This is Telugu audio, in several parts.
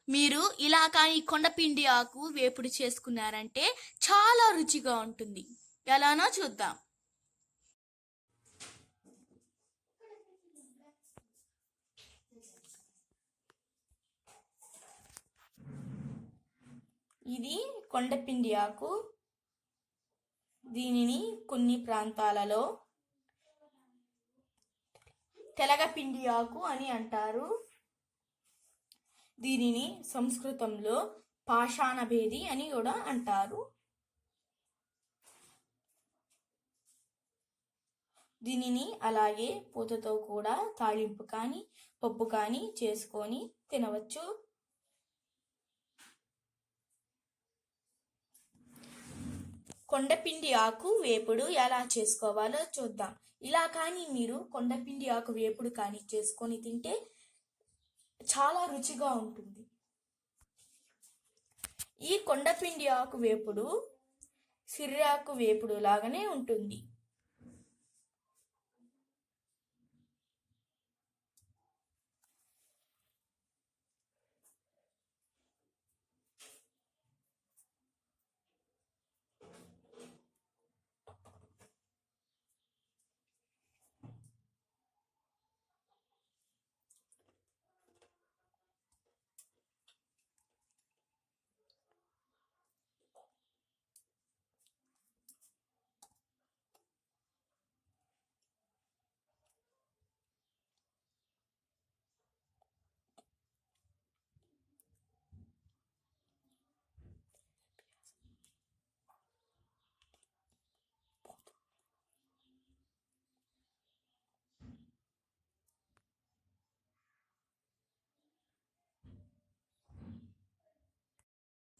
మీరు ఇలా కానీ కొండపిండి ఆకు వేపుడు చేసుకున్నారంటే చాలా రుచిగా ఉంటుంది. ఎలానో చూద్దాం. ఇది కొండపిండి ఆకు. దీనిని కొన్ని ప్రాంతాలలో తెలగపిండి ఆకు అని అంటారు. దీనిని సంస్కృతంలో పాషాణభేది అని కూడా అంటారు. దీనిని అలాగే పూతతో కూడా తాళింపు కానీ పప్పు కానీ చేసుకొని తినవచ్చు. కొండపిండి ఆకు వేపుడు ఎలా చేసుకోవాలో చూద్దాం. ఇలా కానీ మీరు కొండపిండి ఆకు వేపుడు కానీ చేసుకొని తింటే చాలా రుచిగా ఉంటుంది. ఈ కొండపిండి ఆకు వేపుడు సిర్రాకు వేపుడు లాగానే ఉంటుంది.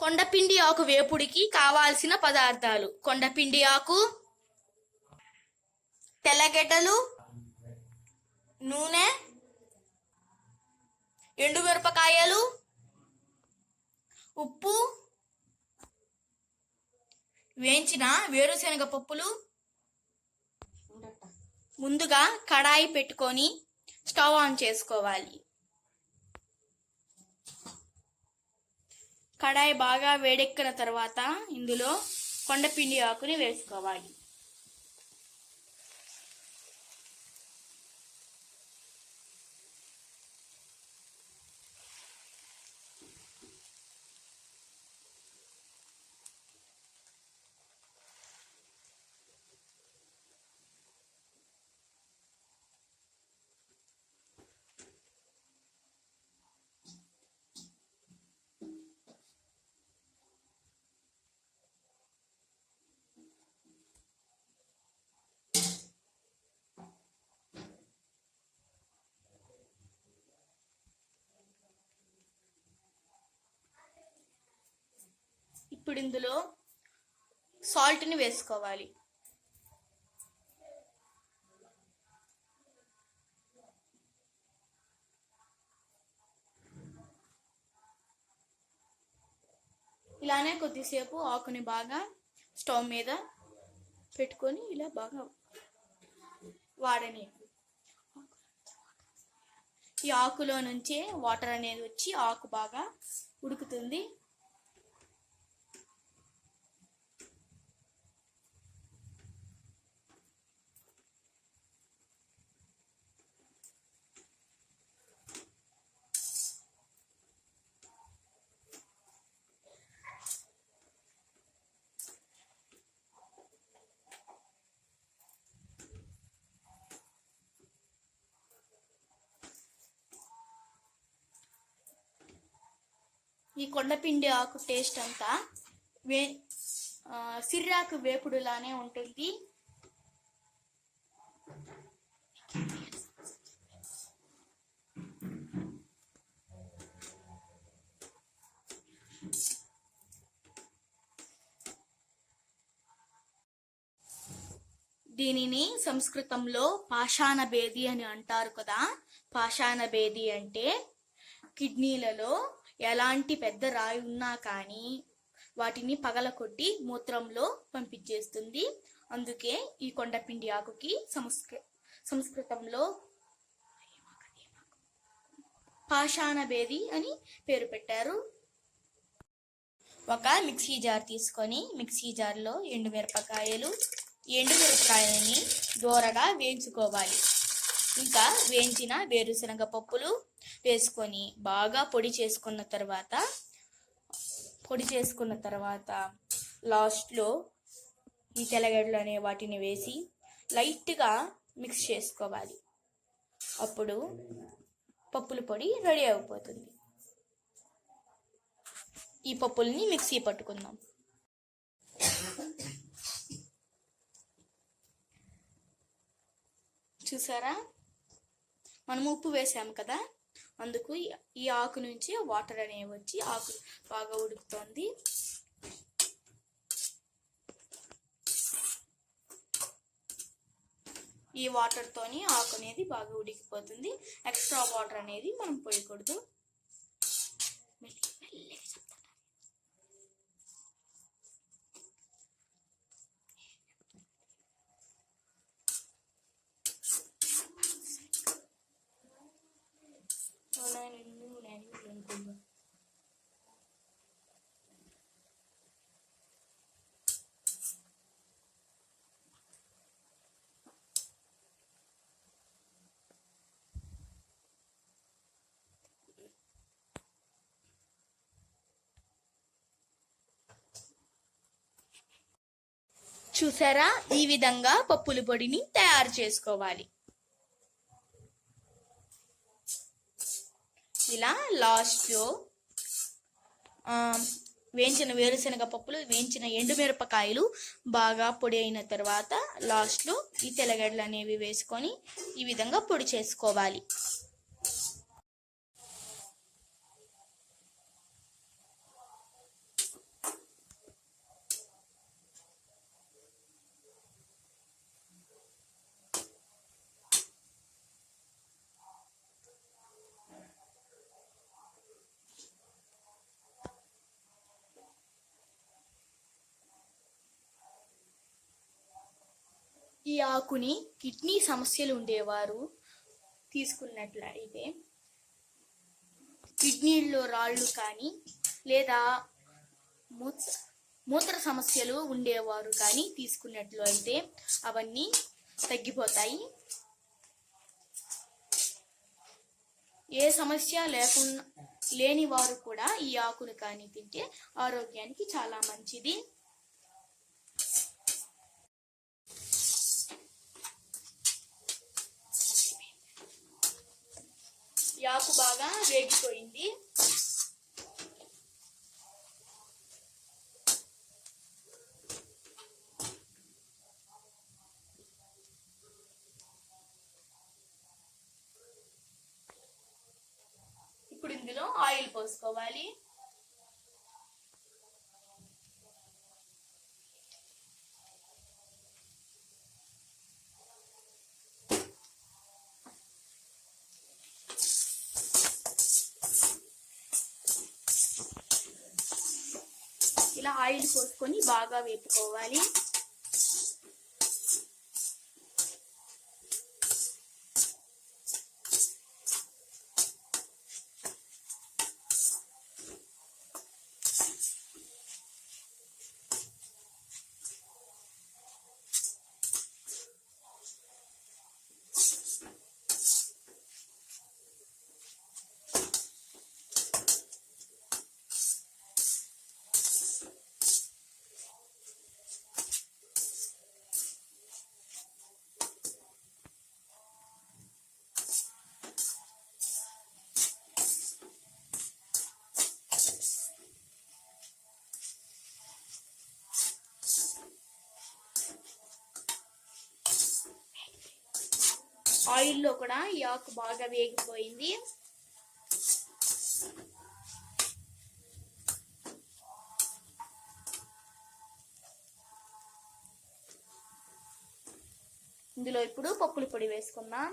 కొండపిండి ఆకు వేపుడికి కావాల్సిన పదార్థాలు: కొండపిండి ఆకు, తెల్లగడ్డలు, నూనె, ఎండుమిరపకాయలు, ఉప్పు, వేయించిన వేరుశనగ పప్పులు. ముందుగా కడాయి పెట్టుకొని స్టవ్ ఆన్ చేసుకోవాలి. కడాయి బాగా వేడెక్కిన తర్వాత ఇందులో కొండపిండి ఆకుని వేసుకోవాలి. ఇప్పుడు ఇందులో సాల్ట్ని వేసుకోవాలి. ఇలానే కొద్దిసేపు ఆకుని బాగా స్టవ్ మీద పెట్టుకొని ఇలా బాగా వాడని. ఈ ఆకులో నుంచే వాటర్ అనేది వచ్చి ఆకు బాగా ఉడుకుతుంది. ఈ కొండపిండి ఆకు టేస్ట్ అంతా సిర్రాకు వేపుడులానే ఉంటుంది. దీనిని సంస్కృతంలో పాషాణభేది అని అంటారు కదా. పాషాణభేది అంటే కిడ్నీలలో ఎలాంటి పెద్ద రాయి ఉన్నా కానీ వాటిని పగలకొట్టి మూత్రంలో పంపించేస్తుంది. అందుకే ఈ కొండపిండి ఆకుకి సంస్కృతంలో పాషాణభేది అని పేరు పెట్టారు. ఒక మిక్సీ జార్ తీసుకొని మిక్సీ జార్లో ఎండుమిరపకాయలని దోరగా వేయించుకోవాలి. ఇంకా వేయించిన వేరుశనగ పప్పులు వేసుకొని బాగా పొడి చేసుకున్న తర్వాత లాస్ట్లో ఈ తెల్లగడ్డలు అనే వాటిని వేసి లైట్గా మిక్స్ చేసుకోవాలి. అప్పుడు పప్పుల పొడి రెడీ అయిపోతుంది. ఈ పప్పుల్ని మిక్సీ పట్టుకుందాం. చూసారా, మనం ఉప్పు వేసాము కదా, అందుకు ఈ ఆకు నుంచి వాటర్ అనేవి వచ్చి ఆకు బాగా ఉడుకుతోంది. ఈ వాటర్తోని ఆకు అనేది బాగా ఉడికిపోతుంది. ఎక్స్ట్రా వాటర్ అనేది మనం పోయకూడదు. చూసారా, ఈ విధంగా పప్పుల పొడిని తయారు చేసుకోవాలి. ఇలా లాస్ట్లో వేయించిన వేరుశనగ పప్పులు, వేయించిన ఎండుమిరపకాయలు బాగా పొడి అయిన తర్వాత లాస్ట్లో ఈ తెల్లగడ్డలు అనేవి వేసుకొని ఈ విధంగా పొడి చేసుకోవాలి. ఈ ఆకుని కిడ్నీ సమస్యలు ఉండేవారు తీసుకున్నట్లయితే, కిడ్నీల్లో రాళ్ళు కానీ లేదా మూత్ర సమస్యలు ఉండేవారు కానీ తీసుకున్నట్లు అయితే అవన్నీ తగ్గిపోతాయి. ఏ సమస్య లేని వారు కూడా ఈ ఆకును కానీ తింటే ఆరోగ్యానికి చాలా మంచిది. ఆకు బాగా వేగిపోయింది. ఇప్పుడు ఇందులో ఆయిల్ పోసుకోవాలి. ఇలా ఆయిల్ పోసుకొని బాగా వేపుకోవాలి. ఆయిల్లో కూడా ఈ ఆకు బాగా వేగిపోయింది. ఇందులో ఇప్పుడు పప్పుల పొడి వేసుకుందాం.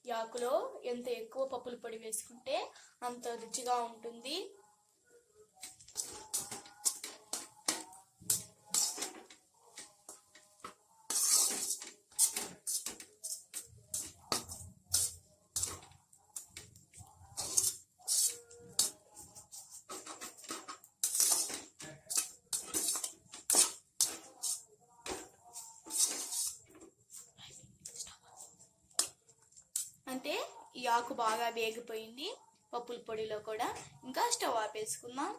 ఈ ఆకులో ఎంత ఎక్కువ పప్పుల పొడి వేసుకుంటే అంత రుచిగా ఉంటుంది. అంటే ఈ ఆకు బాగా వేగిపోయింది పప్పుల పొడిలో కూడా. ఇంకా స్టవ్ ఆపేసుకుందాం.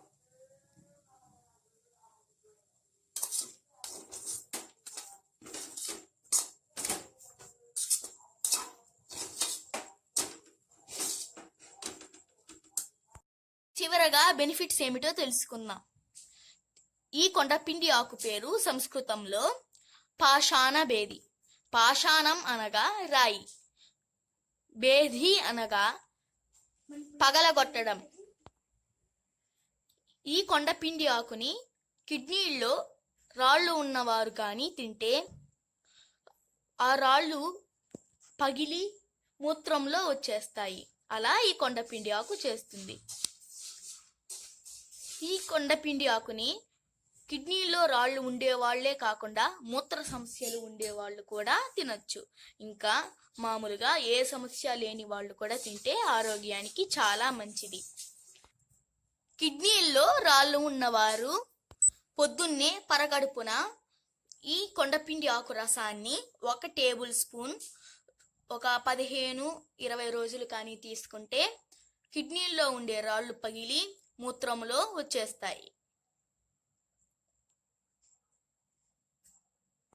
చివరగా బెనిఫిట్స్ ఏమిటో తెలుసుకుందాం. ఈ కొండపిండి ఆకు పేరు సంస్కృతంలో పాషాణ భేది. పాషాణం అనగా రాయి, భేది అనగా పగలగొట్టడం. ఈ కొండపిండి ఆకుని కిడ్నీల్లో రాళ్ళు ఉన్నవారు కానీ తింటే ఆ రాళ్ళు పగిలి మూత్రంలో వచ్చేస్తాయి. అలా ఈ కొండపిండి ఆకు చేస్తుంది. ఈ కొండపిండి ఆకుని కిడ్నీలో రాళ్ళు ఉండేవాళ్లే కాకుండా మూత్ర సమస్యలు ఉండేవాళ్ళు కూడా తినొచ్చు. ఇంకా మామూలుగా ఏ సమస్య లేని వాళ్ళు కూడా తింటే ఆరోగ్యానికి చాలా మంచిది. కిడ్నీల్లో రాళ్ళు ఉన్నవారు పొద్దున్నే పరగడుపున ఈ కొండపిండి ఆకు రసాన్ని 1 టేబుల్ స్పూన్ ఒక 15-20 రోజులు కానీ తీసుకుంటే కిడ్నీల్లో ఉండే రాళ్ళు పగిలి మూత్రంలో వచ్చేస్తాయి.